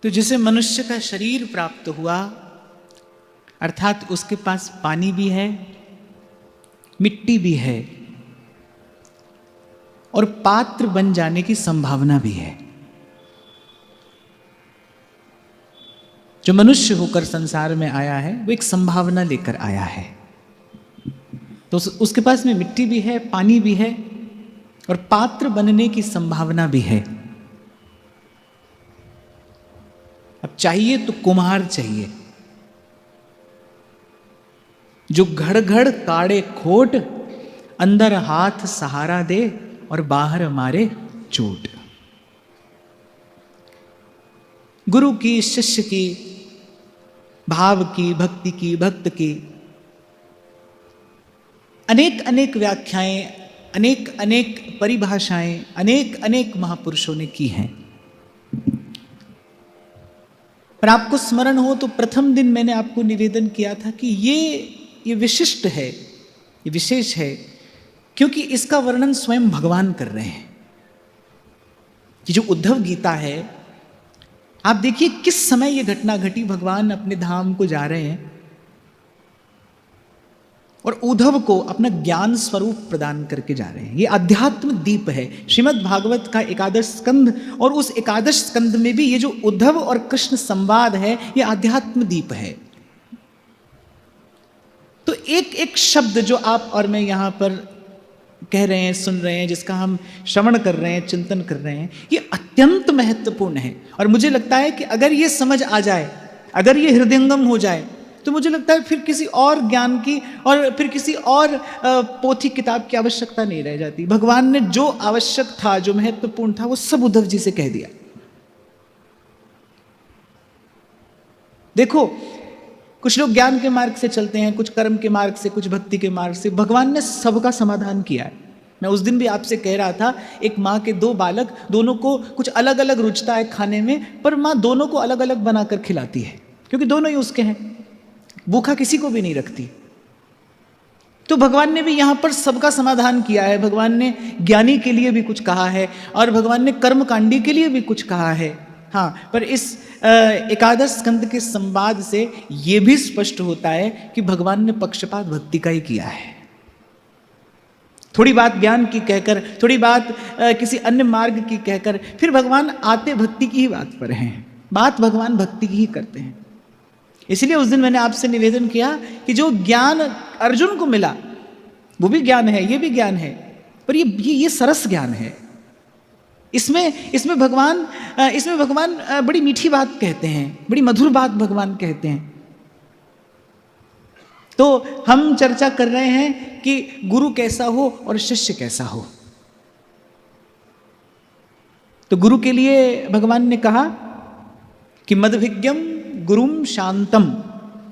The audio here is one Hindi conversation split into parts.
तो जिसे मनुष्य का शरीर प्राप्त हुआ, अर्थात उसके पास पानी भी है, मिट्टी भी है और पात्र बन जाने की संभावना भी है। जो मनुष्य होकर संसार में आया है वो एक संभावना लेकर आया है। तो उसके पास में मिट्टी भी है, पानी भी है और पात्र बनने की संभावना भी है। अब चाहिए तो कुम्हार चाहिए, जो घड़ घड़ काढ़े खोट, अंदर हाथ सहारा दे और बाहर मारे चोट। गुरु की, शिष्य की, भाव की, भक्ति की, भक्त की अनेक अनेक व्याख्याएं, अनेक अनेक परिभाषाएं अनेक अनेक महापुरुषों ने की हैं। पर आपको स्मरण हो तो प्रथम दिन मैंने आपको निवेदन किया था कि ये विशिष्ट है, ये विशेष है, क्योंकि इसका वर्णन स्वयं भगवान कर रहे हैं। ये जो उद्धव गीता है, आप देखिए किस समय ये घटना घटी। भगवान अपने धाम को जा रहे हैं और उद्धव को अपना ज्ञान स्वरूप प्रदान करके जा रहे हैं। ये अध्यात्म दीप है, श्रीमद् भागवत का एकादश स्कंद, और उस एकादश स्कंद में भी ये जो उद्धव और कृष्ण संवाद है, ये अध्यात्म दीप है। तो एक एक शब्द जो आप और मैं यहाँ पर कह रहे हैं, सुन रहे हैं, जिसका हम श्रवण कर रहे हैं, चिंतन कर रहे हैं, ये अत्यंत महत्वपूर्ण है। और मुझे लगता है कि अगर ये समझ आ जाए, अगर ये हृदयंगम हो जाए, तो मुझे लगता है फिर किसी और ज्ञान की और फिर किसी और पोथी किताब की आवश्यकता नहीं रह जाती। भगवान ने जो आवश्यक था, जो महत्वपूर्ण था, वो सब उद्धव जी से कह दिया। देखो, कुछ लोग ज्ञान के मार्ग से चलते हैं, कुछ कर्म के मार्ग से, कुछ भक्ति के मार्ग से। भगवान ने सबका समाधान किया है। मैं उस दिन भी आपसे कह रहा था, एक माँ के दो बालक, दोनों को कुछ अलग अलग रुचता है खाने में, पर माँ दोनों को अलग अलग बनाकर खिलाती है, क्योंकि दोनों ही उसके हैं, भूखा किसी को भी नहीं रखती। तो भगवान ने भी यहाँ पर सबका समाधान किया है। भगवान ने ज्ञानी के लिए भी कुछ कहा है और भगवान ने कर्मकांडी के लिए भी कुछ कहा है। हाँ, पर इस एकादश स्कंद के संवाद से यह भी स्पष्ट होता है कि भगवान ने पक्षपात भक्ति का ही किया है। थोड़ी बात ज्ञान की कहकर, थोड़ी बात किसी अन्य मार्ग की कहकर, फिर भगवान आते भक्ति की ही बात पर हैं। बात भगवान भक्ति की ही करते हैं। इसलिए उस दिन मैंने आपसे निवेदन किया कि जो ज्ञान अर्जुन को मिला वो भी ज्ञान है, ये भी ज्ञान है, पर ये सरस ज्ञान है। इसमें भगवान बड़ी मीठी बात कहते हैं, बड़ी मधुर बात भगवान कहते हैं। तो हम चर्चा कर रहे हैं कि गुरु कैसा हो और शिष्य कैसा हो। तो गुरु के लिए भगवान ने कहा कि मदभिज्ञम गुरुम शांतम,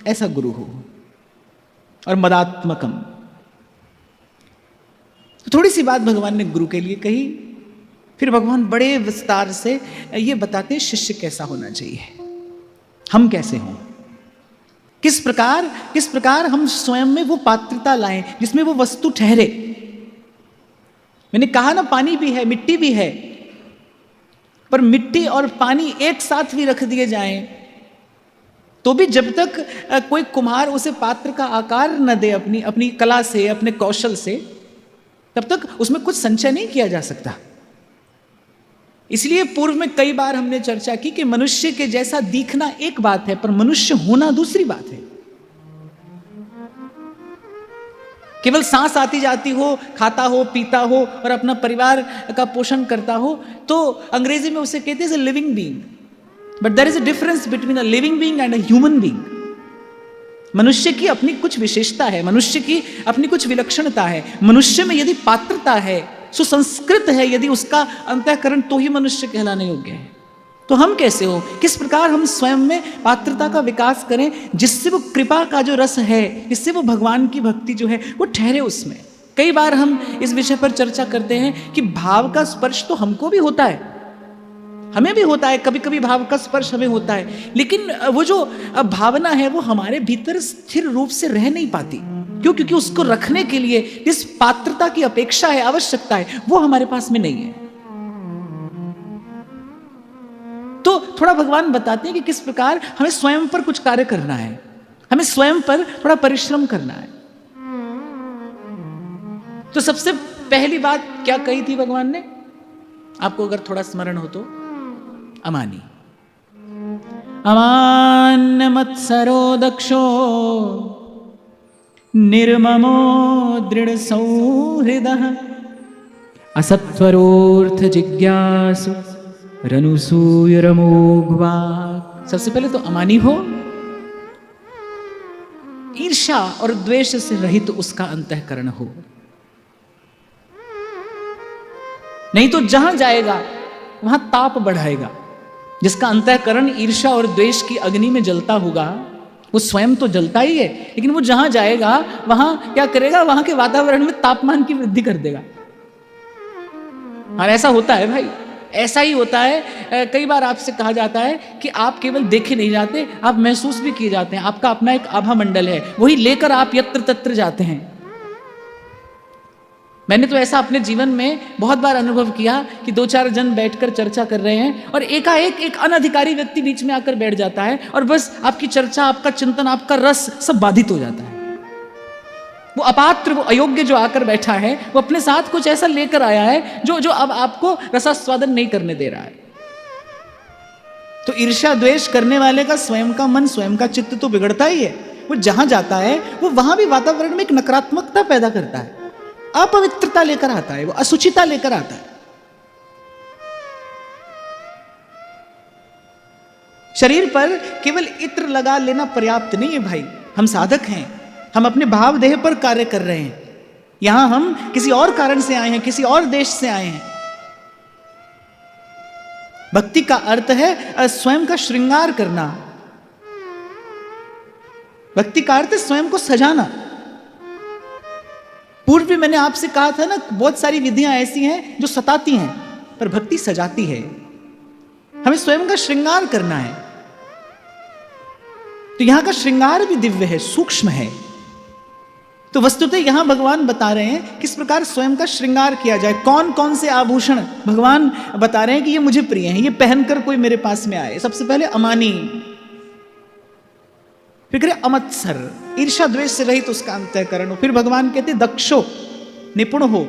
ऐसा गुरु हो, और मदात्मकम। तो थोड़ी सी बात भगवान ने गुरु के लिए कही, फिर भगवान बड़े विस्तार से ये बताते हैं शिष्य कैसा होना चाहिए, हम कैसे हों, किस प्रकार हम स्वयं में वो पात्रता लाएं जिसमें वो वस्तु ठहरे। मैंने कहा ना, पानी भी है, मिट्टी भी है, पर मिट्टी और पानी एक साथ भी रख दिए जाएं तो भी जब तक कोई कुम्हार उसे पात्र का आकार न दे अपनी कला से, अपने कौशल से, तब तक उसमें कुछ संचय नहीं किया जा सकता। इसलिए पूर्व में कई बार हमने चर्चा की कि मनुष्य के जैसा दिखना एक बात है, पर मनुष्य होना दूसरी बात है। केवल सांस आती जाती हो, खाता हो, पीता हो और अपना परिवार का पोषण करता हो, तो अंग्रेजी में उसे कहते हैं living being. But there is a difference between a living being and a human being. मनुष्य की अपनी कुछ विशेषता है, मनुष्य की अपनी कुछ विलक्षणता है। मनुष्य में यदि पात्रता है, सुसंस्कृत है यदि उसका अंतःकरण, तो ही मनुष्य कहलाने योग्य है। तो हम कैसे हो, किस प्रकार हम स्वयं में पात्रता का विकास करें जिससे वो कृपा का जो रस है, जिससे वो भगवान की भक्ति जो है वो ठहरे उसमें। कई बार हम इस विषय पर चर्चा करते हैं कि भाव का स्पर्श तो हमको भी होता है, हमें भी होता है, कभी कभी भाव का स्पर्श हमें होता है, लेकिन वो जो भावना है वो हमारे भीतर स्थिर रूप से रह नहीं पाती। क्यों? क्योंकि उसको रखने के लिए जिस पात्रता की अपेक्षा है, आवश्यकता है, वो हमारे पास में नहीं है। तो थोड़ा भगवान बताते हैं कि किस प्रकार हमें स्वयं पर कुछ कार्य करना है, हमें स्वयं पर थोड़ा परिश्रम करना है। तो सबसे पहली बात क्या कही थी भगवान ने, आपको अगर थोड़ा स्मरण हो तो, अमानी। अमान्य मत्सरो दक्षो निर्ममो दृढ़ सौहृदः असत्वरोर्थ जिज्ञासु रनुसूयरमोघवा। सबसे पहले तो अमानी हो, ईर्ष्या और द्वेष से रहित उसका अंतःकरण हो। नहीं तो जहां जाएगा वहां ताप बढ़ाएगा। जिसका अंतःकरण ईर्ष्या और द्वेष की अग्नि में जलता होगा, वो स्वयं तो जलता ही है, लेकिन वो जहां जाएगा वहां क्या करेगा, वहां के वातावरण में तापमान की वृद्धि कर देगा। और ऐसा होता है भाई, ऐसा ही होता है। कई बार आपसे कहा जाता है कि आप केवल देखे नहीं जाते, आप महसूस भी किए जाते हैं। आपका अपना एक आभा मंडल है, वही लेकर आप यत्र तत्र जाते हैं। मैंने तो ऐसा अपने जीवन में बहुत बार अनुभव किया कि 2-4 जन बैठकर चर्चा कर रहे हैं और एकाएक एक अनधिकारी व्यक्ति बीच में आकर बैठ जाता है और बस आपकी चर्चा, आपका चिंतन, आपका रस सब बाधित हो जाता है। वो अपात्र, वो अयोग्य जो आकर बैठा है, वो अपने साथ कुछ ऐसा लेकर आया है जो अब आपको रसास्वादन नहीं करने दे रहा है। तो ईर्ष्या द्वेष करने वाले का स्वयं का मन, स्वयं का चित्त तो बिगड़ता ही है। वो जहां जाता है वो वहां भी वातावरण में एक नकारात्मकता पैदा करता है, अपवित्रता लेकर आता है, वो असुचिता लेकर आता है। शरीर पर केवल इत्र लगा लेना पर्याप्त नहीं है भाई। हम साधक हैं, हम अपने भाव देह पर कार्य कर रहे हैं। यहां हम किसी और कारण से आए हैं, किसी और देश से आए हैं। भक्ति का अर्थ है स्वयं का श्रृंगार करना। भक्ति का अर्थ है स्वयं को सजाना। पूर्व भी मैंने आपसे कहा था ना, बहुत सारी विधियां ऐसी हैं जो सताती हैं, पर भक्ति सजाती है। हमें स्वयं का श्रृंगार करना है। तो यहां का श्रृंगार भी दिव्य है, सूक्ष्म है। तो वस्तुतः यहां भगवान बता रहे हैं किस प्रकार स्वयं का श्रृंगार किया जाए। कौन कौन से आभूषण भगवान बता रहे हैं कि ये मुझे प्रिय हैं, ये पहनकर कोई मेरे पास में आए। सबसे पहले अमानी, फिर करे अमत्सर, ईर्ष्या द्वेष से रहित उसका अंतःकरण हो। फिर भगवान कहते दक्षो, निपुण हो,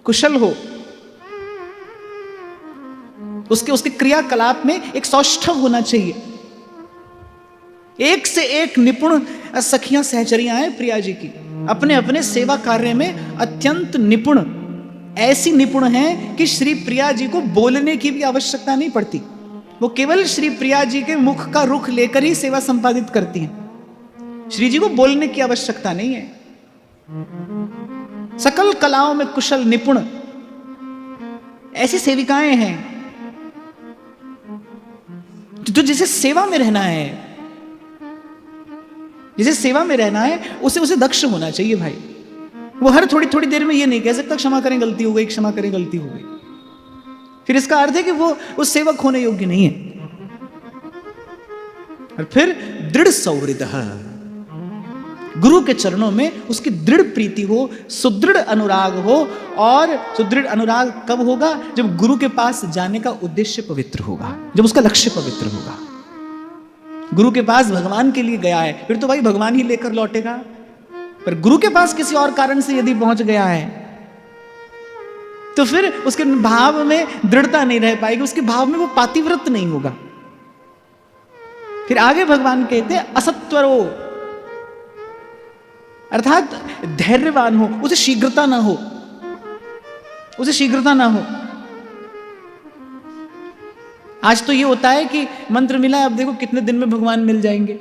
कुशल हो, उसके क्रियाकलाप में एक सौष्ठव होना चाहिए। एक से एक निपुण सखियां सहचरियां हैं प्रिया जी की, अपने अपने सेवा कार्य में अत्यंत निपुण, ऐसी निपुण हैं कि श्री प्रिया जी को बोलने की भी आवश्यकता नहीं पड़ती। वो केवल श्री प्रिया जी के मुख का रुख लेकर ही सेवा संपादित करती हैं। श्री जी को बोलने की आवश्यकता नहीं है। सकल कलाओं में कुशल निपुण ऐसी सेविकाएं हैं तो जिसे सेवा में रहना है, जिसे सेवा में रहना है उसे दक्ष होना चाहिए भाई। वो हर थोड़ी थोड़ी देर में ये नहीं कह सकता क्षमा करें गलती हो गई, क्षमा करें गलती हो गई। फिर इसका अर्थ है कि वो उस सेवक होने योग्य नहीं है। और फिर दृढ़ सौहृद, गुरु के चरणों में उसकी दृढ़ प्रीति हो, सुदृढ़ अनुराग हो। और सुदृढ़ अनुराग कब होगा? जब गुरु के पास जाने का उद्देश्य पवित्र होगा, जब उसका लक्ष्य पवित्र होगा। गुरु के पास भगवान के लिए गया है, फिर तो भाई भगवान ही लेकर लौटेगा। पर गुरु के पास किसी और कारण से यदि पहुंच गया है तो फिर उसके भाव में दृढ़ता नहीं रह पाएगी, उसके भाव में वो पातिव्रत नहीं होगा। फिर आगे भगवान कहते हैं असत्वरो, अर्थात धैर्यवान हो, उसे शीघ्रता ना हो, उसे शीघ्रता ना हो। आज तो ये होता है कि मंत्र मिला है, अब देखो कितने दिन में भगवान मिल जाएंगे।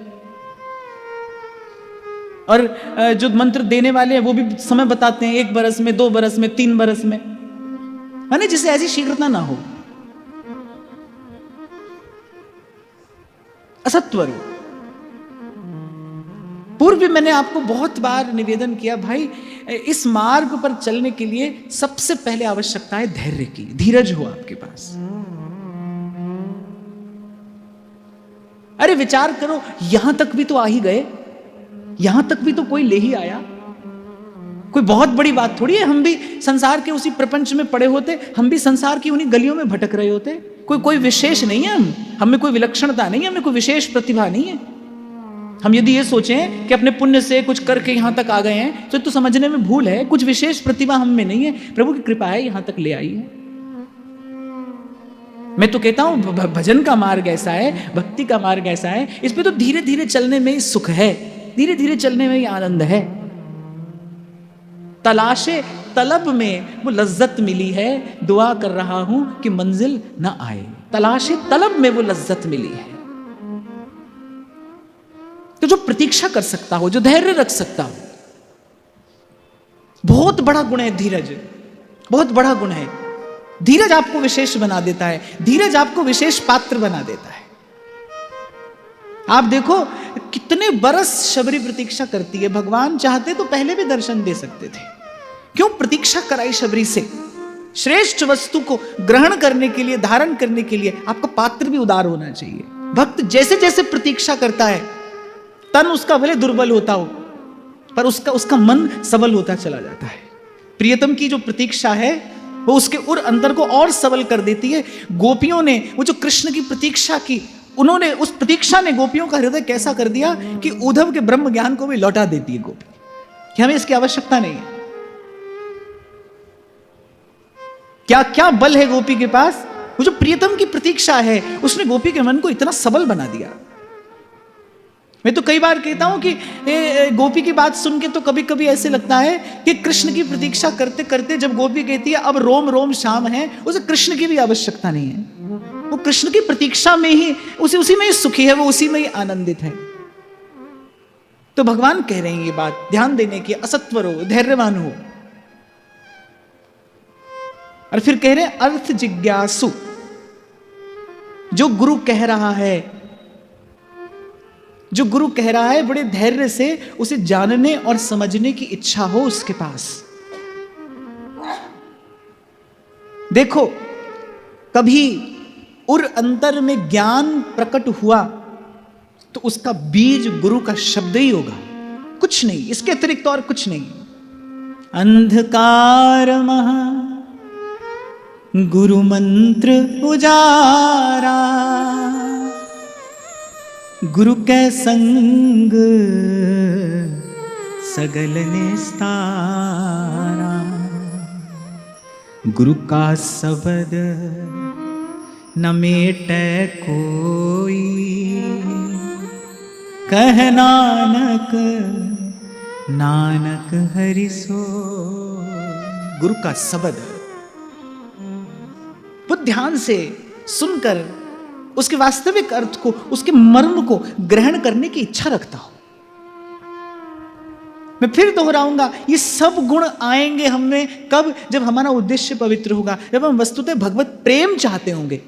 और जो मंत्र देने वाले हैं वो भी समय बताते हैं, 1 बरस में, 2 बरस में, 3 बरस में, माने जिससे ऐसी शीघ्रता ना हो। असत्वरो, पूर्व भी मैंने आपको बहुत बार निवेदन किया, भाई इस मार्ग पर चलने के लिए सबसे पहले आवश्यकता है धैर्य की, धीरज हो आपके पास। अरे विचार करो, यहां तक भी तो आ ही गए, यहां तक भी तो कोई ले ही आया। कोई बहुत बड़ी बात थोड़ी है। हम भी संसार के उसी प्रपंच में पड़े होते, हम भी संसार की उन्हीं गलियों में भटक रहे होते। कोई कोई विशेष नहीं है, हम में कोई विलक्षणता नहीं है, हमें कोई विशेष प्रतिभा नहीं है। हम यदि ये सोचें कि अपने पुण्य से कुछ करके यहाँ तक आ गए हैं तो समझने में भूल है। कुछ विशेष प्रतिभा हम में नहीं है, प्रभु की कृपा है यहाँ तक ले आई है। मैं तो कहता हूँ भजन का मार्ग ऐसा है, भक्ति का मार्ग ऐसा है, इस पे तो धीरे धीरे चलने में ही सुख है, धीरे धीरे चलने में ही आनंद है। तलाशे तलब में वो लज्जत मिली है, दुआ कर रहा हूं कि मंजिल ना आए। तलाशे तलब में वो लज्जत मिली है। तो जो प्रतीक्षा कर सकता हो, जो धैर्य रख सकता हो, बहुत बड़ा गुण है धीरज, बहुत बड़ा गुण है। धीरज आपको विशेष बना देता है, धीरज आपको विशेष पात्र बना देता है। आप देखो कितने बरस शबरी प्रतीक्षा करती है, भगवान चाहते तो पहले भी दर्शन दे सकते थे, क्यों प्रतीक्षा कराई शबरी से? श्रेष्ठ वस्तु को ग्रहण करने के लिए, धारण करने के लिए आपका पात्र भी उदार होना चाहिए। भक्त जैसे जैसे प्रतीक्षा करता है, तन उसका भले दुर्बल होता हो पर उसका मन सबल होता चला जाता है। प्रियतम की जो प्रतीक्षा है वो उसके उर अंतर को और सबल कर देती है। गोपियों ने वो जो कृष्ण की प्रतीक्षा की, उन्होंने उस प्रतीक्षा ने गोपियों का हृदय कैसा कर दिया कि उद्धव के ब्रह्म ज्ञान को भी लौटा देती है गोपी, कि हमें इसकी आवश्यकता नहीं है। क्या क्या बल है गोपी के पास, वो जो प्रियतम की प्रतीक्षा है उसने गोपी के मन को इतना सबल बना दिया। मैं तो कई बार कहता हूं कि गोपी की बात सुन के तो कभी कभी ऐसे लगता है कि कृष्ण की प्रतीक्षा करते करते जब गोपी कहती है अब रोम रोम शाम है, उसे कृष्ण की भी आवश्यकता नहीं है। वो कृष्ण की प्रतीक्षा में ही उसी में ही सुखी है, वो उसी में ही आनंदित है। तो भगवान कह रहे हैं ये बात ध्यान देने की, असत्वर हो, धैर्यवान हो। और फिर कह रहे हैं अर्थ जिज्ञासु, जो गुरु कह रहा है, जो गुरु कह रहा है बड़े धैर्य से उसे जानने और समझने की इच्छा हो उसके पास। देखो कभी उर अंतर में ज्ञान प्रकट हुआ तो उसका बीज गुरु का शब्द ही होगा, कुछ नहीं, इसके अतिरिक्त और कुछ नहीं। अंधकार महा गुरु मंत्र उजारा, गुरु के संग सगल निस्तारा, गुरु का शब्द न मेटे कोई, कह नानक नानक हरि सो। गुरु का शब्द बहुत ध्यान से सुनकर उसके वास्तविक अर्थ को, उसके मर्म को ग्रहण करने की इच्छा रखता हो। मैं फिर दोहराऊंगा, ये सब गुण आएंगे हमें कब? जब हमारा उद्देश्य पवित्र होगा, जब हम वस्तुतः भगवत प्रेम चाहते होंगे।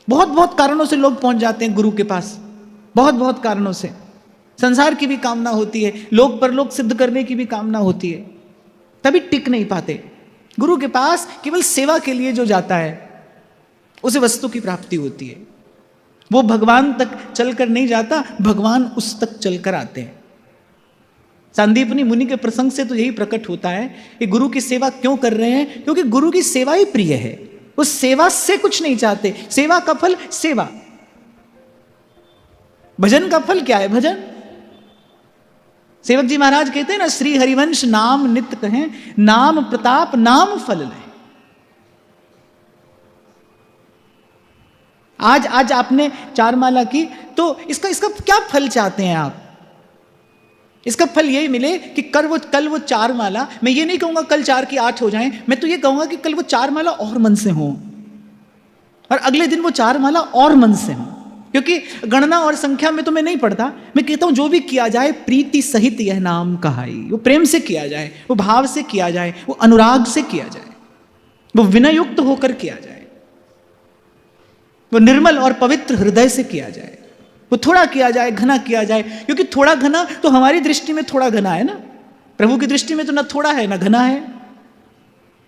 बहुत बहुत कारणों से लोग पहुंच जाते हैं गुरु के पास, बहुत बहुत कारणों से। संसार की भी कामना होती है, लोक परलोक सिद्ध करने की भी कामना होती है, तभी टिक नहीं पाते। गुरु के पास केवल सेवा के लिए जो जाता है उसे वस्तु की प्राप्ति होती है। वो भगवान तक चलकर नहीं जाता, भगवान उस तक चलकर आते हैं। सांदीपनी मुनि के प्रसंग से तो यही प्रकट होता है कि गुरु की सेवा क्यों कर रहे हैं, क्योंकि गुरु की सेवा ही प्रिय है। वो सेवा से कुछ नहीं चाहते, सेवा का फल सेवा। भजन का फल क्या है? भजन। सेवक जी महाराज कहते हैं ना, श्री हरिवंश नाम नित्य कहें, नाम प्रताप नाम फल ले। आज आपने चार माला की तो इसका क्या फल चाहते हैं आप? इसका फल यही मिले कि कल वो चार माला, मैं ये नहीं कहूंगा कल 4 की 8 हो जाएं, मैं तो ये कहूंगा कि कल वो 4 माला और मन से हो, और अगले दिन वो 4 माला और मन से हो। क्योंकि गणना और संख्या में तो मैं नहीं पढ़ता, मैं कहता हूं जो भी किया जाए प्रीति सहित यह नाम कहाई। वो प्रेम से किया जाए, वो भाव से किया जाए, वो अनुराग से किया जाए, वो विनयुक्त होकर किया जाए, वो निर्मल और पवित्र हृदय से किया जाए। वो थोड़ा किया जाए, घना किया जाए, क्योंकि थोड़ा घना तो हमारी दृष्टि में थोड़ा घना है ना, प्रभु की दृष्टि में तो ना थोड़ा है ना घना है।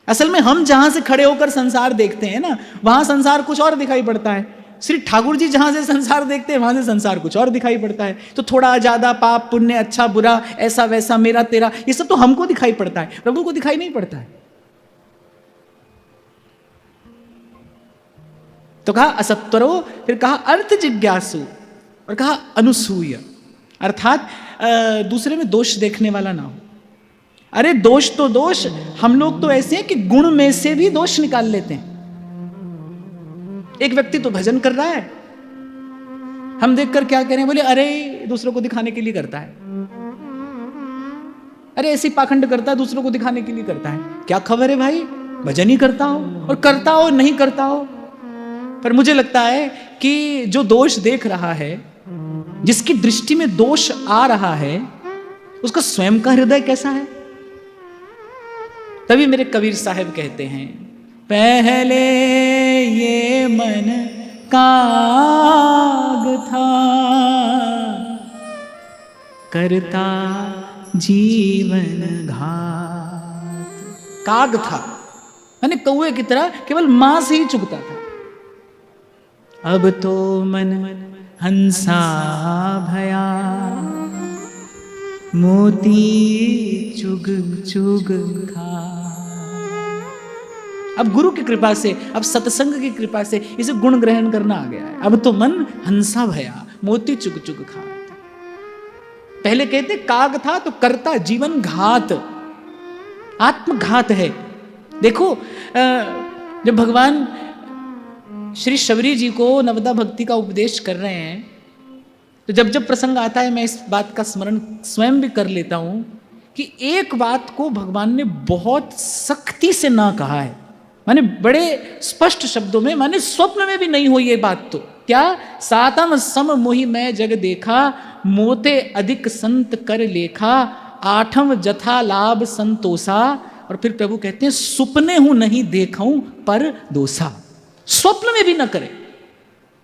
असल में हम जहां से खड़े होकर संसार देखते हैं ना, वहां संसार कुछ और दिखाई पड़ता है। श्री ठाकुर जी जहां से संसार देखते हैं, वहां से संसार कुछ और दिखाई पड़ता है। तो थोड़ा ज्यादा, पाप पुण्य, अच्छा बुरा, ऐसा वैसा, मेरा तेरा, ये सब तो हमको दिखाई पड़ता है, प्रभु को दिखाई नहीं पड़ता है। तो कहा असत्वरो, फिर कहा अर्थ जिज्ञासु, और कहा अनुसूय, अर्थात दूसरे में दोष देखने वाला ना हो। अरे दोष तो दोष, हम लोग तो ऐसे हैं कि गुण में से भी दोष निकाल लेते हैं। एक व्यक्ति तो भजन कर रहा है, हम देखकर क्या करें, बोले अरे दूसरों को दिखाने के लिए करता है, अरे ऐसी पाखंड करता है, दूसरों को दिखाने के लिए करता है। क्या खबर है भाई, भजन ही करता हो, और करता हो नहीं करता हो। पर मुझे लगता है कि जो दोष देख रहा है, जिसकी दृष्टि में दोष आ रहा है, उसका स्वयं का हृदय कैसा है। तभी मेरे कबीर साहब कहते हैं, पहले ये मन काग था, करता जीवन घात। काग था यानी कौए की तरह केवल मांस ही चुगता था। अब तो मन हंसा भया, मोती चुग चुग खा। अब गुरु की कृपा से, अब सत्संग की कृपा से इसे गुण ग्रहण करना आ गया है। अब तो मन हंसा भया, मोती चुग चुग खा। पहले कहते काग था तो करता जीवन घात, आत्मघात है। देखो जब भगवान श्री शबरी जी को नवदा भक्ति का उपदेश कर रहे हैं, तो जब जब प्रसंग आता है मैं इस बात का स्मरण स्वयं भी कर लेता हूं कि एक बात को भगवान ने बहुत सख्ती से ना कहा है, माने बड़े स्पष्ट शब्दों में, माने स्वप्न में भी नहीं हुई ये बात। तो क्या, सातम सम मोहि मैं जग देखा, मोते अधिक संत कर लेखा, आठम जथा लाभ संतोषा। और फिर प्रभु कहते हैं सुपने हूं नहीं देखूं पर दोषा। स्वप्न में भी न करे।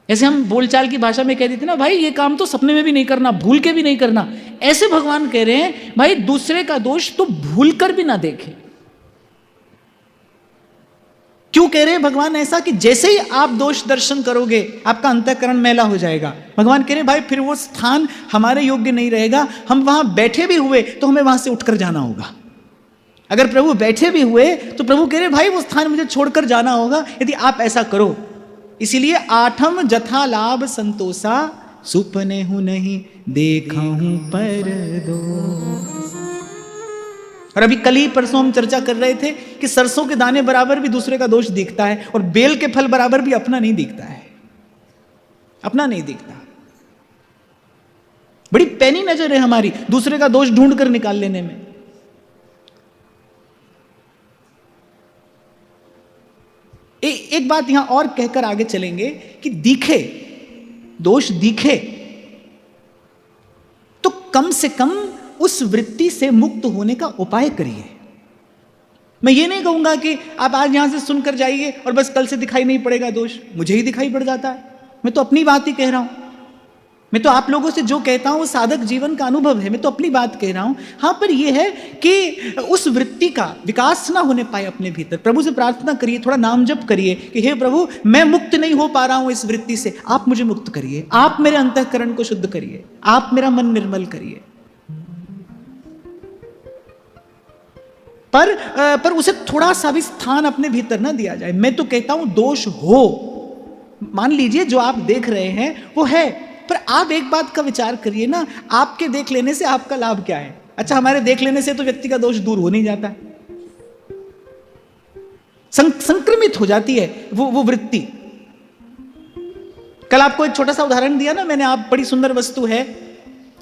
ऐसे हम बोलचाल की भाषा में कह देते ना, भाई ये काम तो सपने में भी नहीं करना, भूल के भी नहीं करना। ऐसे भगवान कह रहे हैं भाई दूसरे का दोष तो भूल कर भी ना देखे। क्यों कह रहे हैं भगवान ऐसा, कि जैसे ही आप दोष दर्शन करोगे आपका अंतःकरण मैला हो जाएगा। भगवान कह रहे हैं भाई फिर वो स्थान हमारे योग्य नहीं रहेगा, हम वहां बैठे भी हुए तो हमें वहां से उठकर जाना होगा। अगर प्रभु बैठे भी हुए तो प्रभु कह रहे भाई वो स्थान मुझे छोड़कर जाना होगा यदि आप ऐसा करो। इसीलिए आठम जथा लाभ संतोषा, सुपने हूं नहीं देखा हूं पर दोष। और अभी कल ही परसों हम चर्चा कर रहे थे कि सरसों के दाने बराबर भी दूसरे का दोष दिखता है, और बेल के फल बराबर भी अपना नहीं दिखता है, अपना नहीं दिखता। बड़ी पैनी नजर है हमारी दूसरे का दोष ढूंढ कर निकाल लेने में। एक बात यहां और कहकर आगे चलेंगे कि दिखे, दोष दिखे तो कम से कम उस वृत्ति से मुक्त होने का उपाय करिए। मैं ये नहीं कहूंगा कि आप आज यहां से सुनकर जाइए और बस कल से दिखाई नहीं पड़ेगा दोष, मुझे ही दिखाई पड़ जाता है। मैं तो अपनी बात ही कह रहा हूं, मैं तो आप लोगों से जो कहता हूं वो साधक जीवन का अनुभव है, मैं तो अपनी बात कह रहा हूं। हाँ, पर यह है कि उस वृत्ति का विकास ना होने पाए अपने भीतर। प्रभु से प्रार्थना करिए, थोड़ा नाम जप करिए कि हे प्रभु मैं मुक्त नहीं हो पा रहा हूं इस वृत्ति से, आप मुझे मुक्त करिए, आप मेरे अंतःकरण को शुद्ध करिए, आप मेरा मन निर्मल करिए। पर उसे थोड़ा सा भी स्थान अपने भीतर ना दिया जाए। मैं तो कहता हूं दोष हो, मान लीजिए जो आप देख रहे हैं वो है, पर आप एक बात का विचार करिए ना, आपके देख लेने से आपका लाभ क्या है। अच्छा, हमारे देख लेने से तो व्यक्ति का दोष दूर हो नहीं जाता है, संक्रमित हो जाती है वो वृत्ति। कल आपको एक छोटा सा उदाहरण दिया ना मैंने, आप बड़ी सुंदर वस्तु है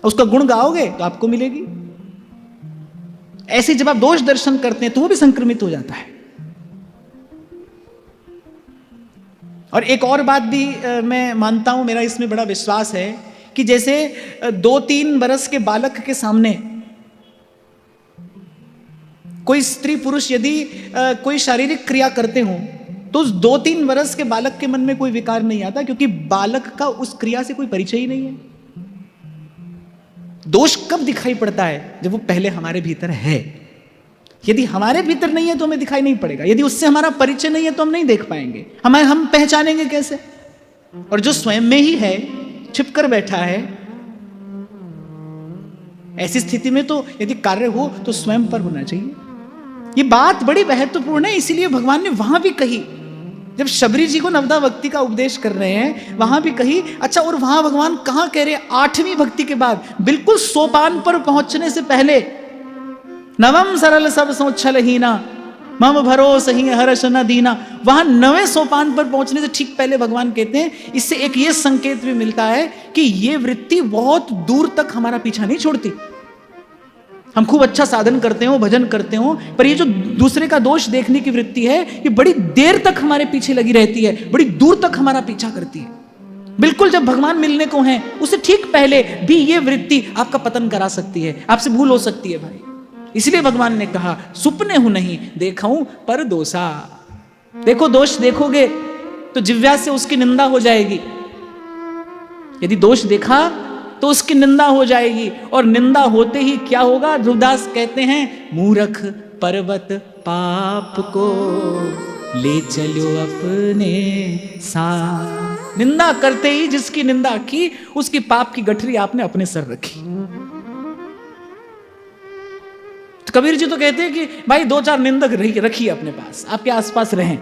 उसका गुण गाओगे तो आपको मिलेगी। ऐसे जब आप दोष दर्शन करते हैं तो वो भी संक्रमित हो जाता है। और एक और बात भी मैं मानता हूं, मेरा इसमें बड़ा विश्वास है कि जैसे 2-3 बरस के बालक के सामने कोई स्त्री पुरुष यदि कोई शारीरिक क्रिया करते हो तो उस 2-3 बरस के बालक के मन में कोई विकार नहीं आता, क्योंकि बालक का उस क्रिया से कोई परिचय ही नहीं है। दोष कब दिखाई पड़ता है? जब वो पहले हमारे भीतर है। यदि हमारे भीतर नहीं है तो हमें दिखाई नहीं पड़ेगा, यदि उससे हमारा परिचय नहीं है तो हम नहीं देख पाएंगे। हम पहचानेंगे कैसे? और जो स्वयं में ही है, छिपकर बैठा है, ऐसी स्थिति में तो यदि कार्य हो तो स्वयं पर होना चाहिए। ये बात बड़ी महत्वपूर्ण है, इसीलिए भगवान ने वहां भी कही। जब शबरी जी को नवदा भक्ति का उपदेश कर रहे हैं, वहां भी कही, अच्छा और वहां भगवान कहां कह रहे हैं? 8वीं भक्ति के बाद, बिल्कुल सोपान पर पहुंचने से पहले, नवम सरल सब सोच्छल हीना, मम भरोस ही हर्ष न दीना। वहां 9वें सोपान पर पहुंचने से ठीक पहले भगवान कहते हैं, इससे एक ये संकेत भी मिलता है कि ये वृत्ति बहुत दूर तक हमारा पीछा नहीं छोड़ती। हम खूब अच्छा साधन करते हो, भजन करते हो, पर ये जो दूसरे का दोष देखने की वृत्ति है, ये बड़ी देर तक हमारे पीछे लगी रहती है, बड़ी दूर तक हमारा पीछा करती है। बिल्कुल जब भगवान मिलने को हैं, उससे ठीक पहले भी ये वृत्ति आपका पतन करा सकती है, आपसे भूल हो सकती है भाई। इसलिए भगवान ने कहा, सुपने हूं नहीं देखाऊं पर दोषा। देखो, दोष देखोगे तो जिह्वा से उसकी निंदा हो जाएगी। यदि दोष देखा तो उसकी निंदा हो जाएगी, और निंदा होते ही क्या होगा? ध्रुवदास कहते हैं, मूर्ख पर्वत पाप को ले चलो अपने साथ। निंदा करते ही जिसकी निंदा की, उसकी पाप की गठरी आपने अपने सर रखी। तो कबीर जी तो कहते हैं कि भाई 2-4 निंदक रखिए अपने पास, आपके आसपास रहें।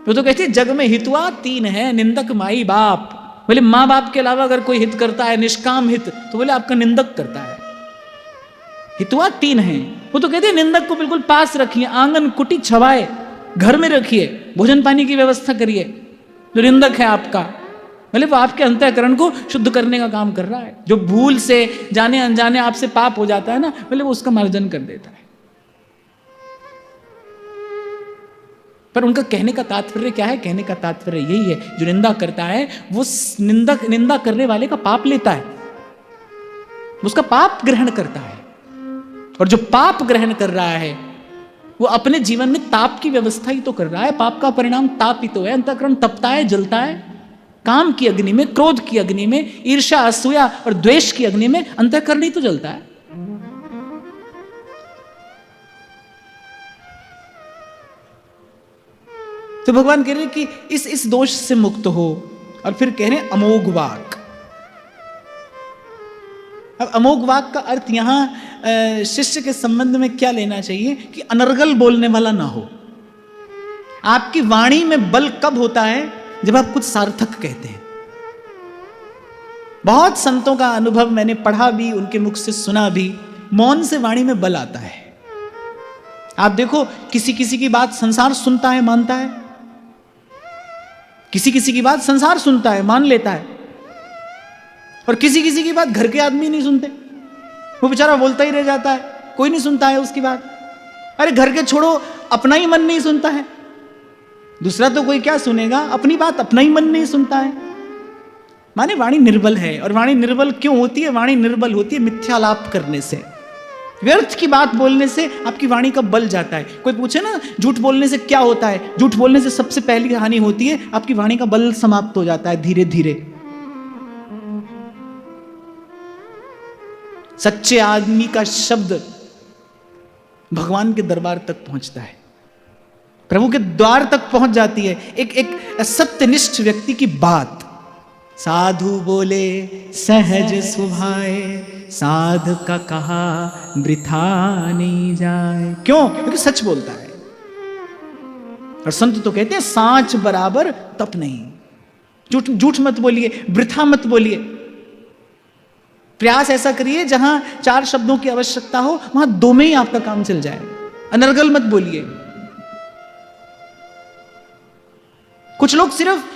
वो तो कहते हैं, जग में हितवा 3 है, निंदक माई बाप। बोले माँ बाप के अलावा अगर कोई हित करता है, निष्काम हित, तो बोले आपका निंदक करता है। हितवा 3 है। वो तो कहते हैं निंदक को बिल्कुल पास रखिए, आंगन कुटी छवाए, घर में रखिए, भोजन पानी की व्यवस्था करिए। जो निंदक है आपका, बोले वो आपके अंतःकरण को शुद्ध करने का काम कर रहा है। जो भूल से जाने अनजाने आपसे पाप हो जाता है ना, बोले वो उसका मार्जन कर देता है। पर उनका कहने का तात्पर्य क्या है? कहने का तात्पर्य यही है, जो निंदा करता है वो निंदा करने वाले का पाप लेता है, उसका पाप ग्रहण करता है। और जो पाप ग्रहण कर रहा है, वो अपने जीवन में ताप की व्यवस्था ही तो कर रहा है। पाप का परिणाम ताप ही तो है। अंतःकरण तपता है, जलता है। काम की अग्नि में, क्रोध की अग्नि में, ईर्ष्या, असूया और द्वेष की अग्नि में अंतःकरण ही तो जलता है। तो भगवान कह रहे हैं कि इस दोष से मुक्त हो। और फिर कह रहे हैं अमोघ वाक। अब अमोघ वाक का अर्थ यहां शिष्य के संबंध में क्या लेना चाहिए कि अनर्गल बोलने वाला ना हो। आपकी वाणी में बल कब होता है? जब आप कुछ सार्थक कहते हैं। बहुत संतों का अनुभव मैंने पढ़ा भी, उनके मुख से सुना भी, मौन से वाणी में बल आता है। आप देखो, किसी किसी की बात संसार सुनता है, मानता है। किसी किसी की बात संसार सुनता है, मान लेता है। और किसी किसी की बात घर के आदमी नहीं सुनते, वो बेचारा बोलता ही रह जाता है, कोई नहीं सुनता है उसकी बात। अरे घर के छोड़ो, अपना ही मन नहीं सुनता है। दूसरा तो कोई क्या सुनेगा, अपनी बात अपना ही मन नहीं सुनता है। माने वाणी निर्बल है। और वाणी निर्बल क्यों होती है? वाणी निर्बल होती है मिथ्यालाप करने से, व्यर्थ की बात बोलने से आपकी वाणी का बल जाता है। कोई पूछे ना झूठ बोलने से क्या होता है? झूठ बोलने से सबसे पहली हानि होती है, आपकी वाणी का बल समाप्त हो जाता है धीरे धीरे। सच्चे आदमी का शब्द भगवान के दरबार तक पहुंचता है, प्रभु के द्वार तक पहुंच जाती है। एक सत्यनिष्ठ व्यक्ति की बात। साधु बोले सहज सुभाए, साध का कहा वृथा नहीं जाए। क्यों? क्योंकि सच बोलता है। और संत तो कहते हैं सांच बराबर तप नहीं। झूठ मत बोलिए, वृथा मत बोलिए। प्रयास ऐसा करिए जहां 4 शब्दों की आवश्यकता हो, वहां 2 में ही आपका काम चल जाए। अनर्गल मत बोलिए। कुछ लोग सिर्फ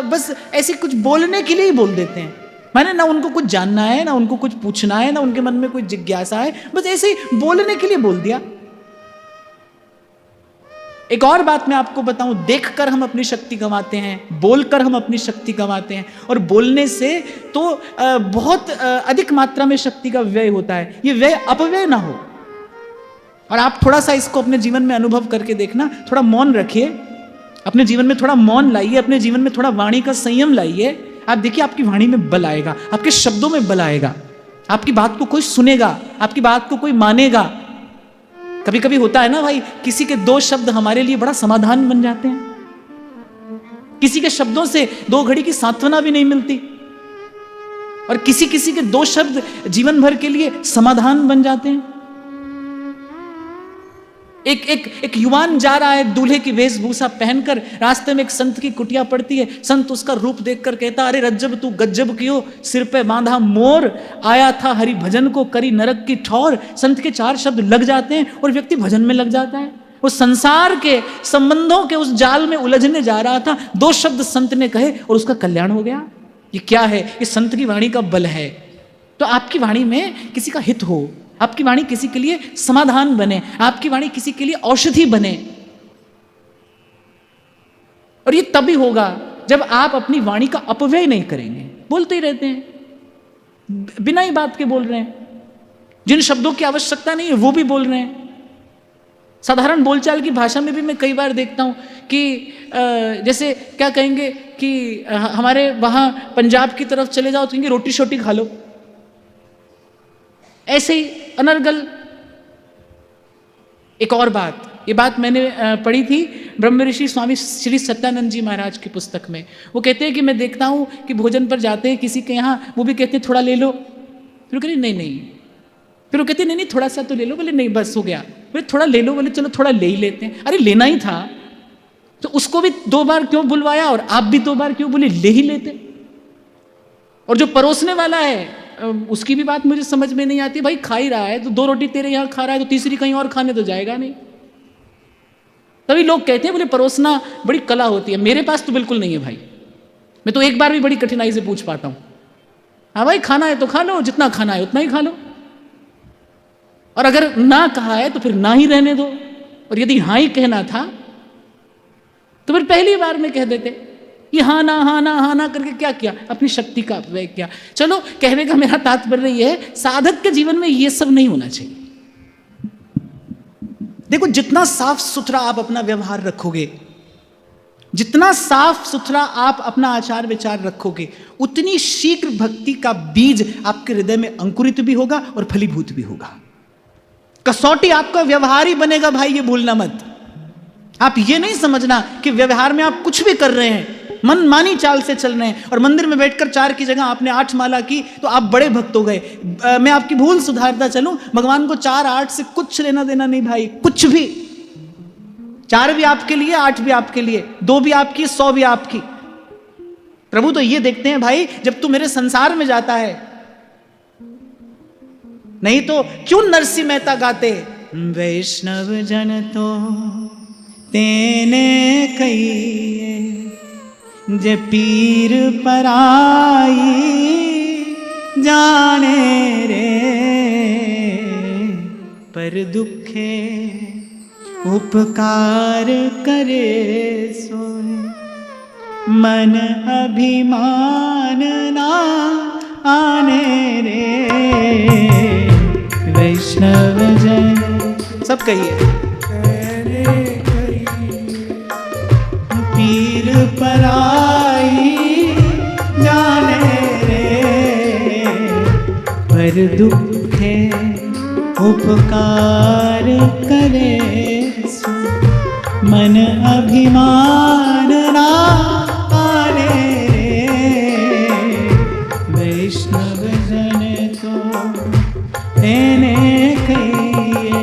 बस ऐसे कुछ बोलने के लिए ही बोल देते हैं। माने ना उनको कुछ जानना है, ना उनको कुछ पूछना है, ना उनके मन में कोई जिज्ञासा है, बस ऐसे ही बोलने के लिए बोल दिया। एक और बात मैं आपको बताऊं, देखकर हम अपनी शक्ति गंवाते हैं, बोलकर हम अपनी शक्ति गंवाते हैं। और बोलने से तो बहुत अधिक मात्रा में शक्ति का व्यय होता है। ये व्यय अपव्यय ना हो। और आप थोड़ा सा इसको अपने जीवन में अनुभव करके देखना। थोड़ा मौन रखिए, अपने जीवन में थोड़ा मौन लाइए, अपने जीवन में थोड़ा वाणी का संयम लाइए। आप देखिए आपकी वाणी में बल आएगा, आपके शब्दों में बल आएगा। आपकी बात को कोई सुनेगा, आपकी बात को कोई मानेगा। कभी कभी होता है ना भाई, किसी के 2 शब्द हमारे लिए बड़ा समाधान बन जाते हैं। किसी के शब्दों से 2 घड़ी की सांत्वना भी नहीं मिलती। और किसी किसी के 2 शब्द जीवन भर के लिए समाधान बन जाते हैं। एक युवान जा रहा है दूल्हे की वेशभूषा पहनकर, रास्ते में एक संत की कुटिया पड़ती है। संत उसका रूप देखकर कहता, अरे रज्जब तू गज्जब क्यों, सिर पे बांधा मोर, आया था हरि भजन को करी नरक की ठौर। संत के 4 शब्द लग जाते हैं और व्यक्ति भजन में लग जाता है। वो संसार के संबंधों के उस जाल में उलझने जा रहा था, 2 शब्द संत ने कहे और उसका कल्याण हो गया। ये क्या है? ये संत की वाणी का बल है। तो आपकी वाणी में किसी का हित हो, आपकी वाणी किसी के लिए समाधान बने, आपकी वाणी किसी के लिए औषधि बने। और ये तभी होगा जब आप अपनी वाणी का अपव्यय नहीं करेंगे। बोलते ही रहते हैं, बिना ही बात के बोल रहे हैं, जिन शब्दों की आवश्यकता नहीं है वो भी बोल रहे हैं। साधारण बोलचाल की भाषा में भी मैं कई बार देखता हूं कि जैसे क्या कहेंगे कि हमारे वहां पंजाब की तरफ चले जाओ तो कहेंगे रोटी शोटी खा लो, ऐसे ही अनर्गल। एक और बात, ये बात मैंने पढ़ी थी ब्रह्म ऋषि स्वामी श्री सत्यानंद जी महाराज की पुस्तक में। वो कहते हैं कि मैं देखता हूं कि भोजन पर जाते हैं किसी के यहाँ, वो भी कहते हैं थोड़ा ले लो, फिर वो कहते नहीं, फिर वो कहते नहीं थोड़ा सा तो ले लो, बोले नहीं बस हो गया, बोले थोड़ा ले लो, बोले चलो थोड़ा ले ही लेते हैं। अरे लेना ही था तो उसको भी 2 बार क्यों बुलवाया और आप भी 2 बार क्यों बोले, ले ही लेते। और जो परोसने वाला है उसकी भी बात मुझे समझ में नहीं आती। भाई खा ही रहा है तो 2 रोटी तेरे यहाँ खा रहा है तो तीसरी कहीं और खाने तो जाएगा नहीं। तभी लोग कहते हैं बोले परोसना बड़ी कला होती है। मेरे पास तो बिल्कुल नहीं है भाई, मैं तो एक बार भी बड़ी कठिनाई से पूछ पाता हूं। हाँ भाई खाना है तो खा लो, जितना खाना है उतना ही खा लो, और अगर ना कहा है तो फिर ना ही रहने दो। और यदि हाँ ही कहना था तो फिर पहली बार में कह देते। ये हाँ ना करके क्या किया, अपनी शक्ति का अपव्यय किया। चलो कहने का मेरा तात्पर्य ये है, साधक के जीवन में ये सब नहीं होना चाहिए। देखो जितना साफ सुथरा आप अपना व्यवहार रखोगे, जितना साफ सुथरा आप अपना आचार विचार रखोगे, उतनी शीघ्र भक्ति का बीज आपके हृदय में अंकुरित भी होगा और फलीभूत भी होगा। कसौटी आपका व्यवहार ही बनेगा भाई, ये भूलना मत। आप ये नहीं समझना कि व्यवहार में आप कुछ भी कर रहे हैं, मनमानी चाल से चल रहे हैं, और मंदिर में बैठकर 4 की जगह आपने 8 माला की तो आप बड़े भक्त हो गए। मैं आपकी भूल सुधारता चलूं, भगवान को 4 8 से कुछ लेना देना नहीं भाई, कुछ भी। 4 भी आपके लिए, 8 भी आपके लिए, 2 भी आपकी, 100 भी आपकी। प्रभु तो ये देखते हैं भाई जब तू मेरे संसार में जाता है, नहीं तो क्यों नरसिंह मेहता गाते, वैष्णव जन तो तेने कहिए जे पीर पराई जाने रे, पर दुखे उपकार करे सोए, मन अभिमान ना आने रे, वैष्णव जन। सब कहिए, पीर पराई जाने रे, पर दुखे उपकार करे सो, मन अभिमान ना आने रे, वैष्णव जन तो तेने कहिए,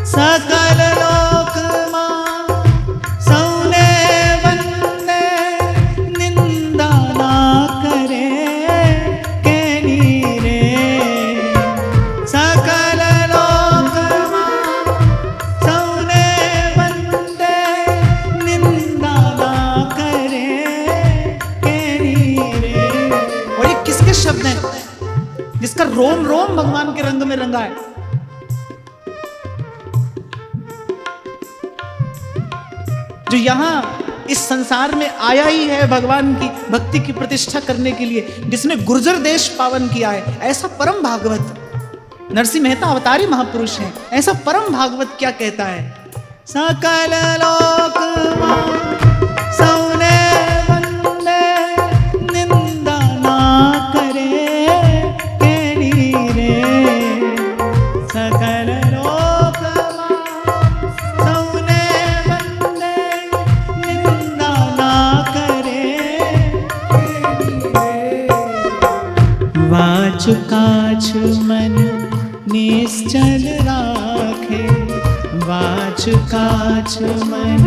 सकल लोक मां सौने वंदे, निंदा ना करे केनी रे, सकल लोक मां सौने वंदे, निंदा ना करे केनी रे। और ये किसके शब्द हैं जिसका रोम रोम भगवान के रंग में रंगा है? जो यहां इस संसार में आया ही है भगवान की भक्ति की प्रतिष्ठा करने के लिए, जिसने गुर्जर देश पावन किया है, ऐसा परम भागवत। नरसिंह मेहता अवतारी महापुरुष हैं, ऐसा परम भागवत क्या कहता है, सकल लोक सौने वंदे, निंदा ना करे केनी रे, सकल लोक सौने वंदे, निंदा ना करे केनी रे, वाच काछ मन निश्चल राखे, वाच काच मन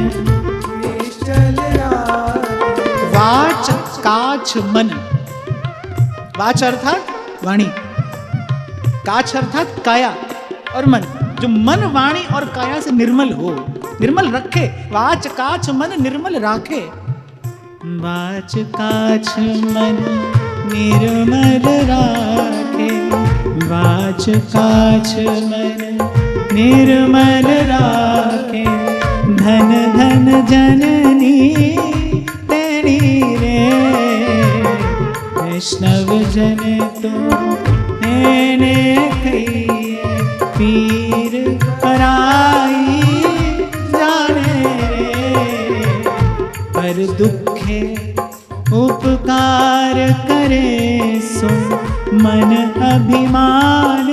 निश्चल राखे। वाच काच मन, वाच अर्थात वाणी, काच अर्थात काया और मन, जो मन वाणी और काया से निर्मल हो, निर्मल रखे। वाच काच मन निर्मल राखे। वाच काच मन निर्मल राखे, वाच काच मन निर्मल राखे। धन धन जननी तेरी रे, वैष्णव जन तो नेने कहिए, पीर पराई जाने रे। पर दुखे उपकार करे सो, मन अभिमान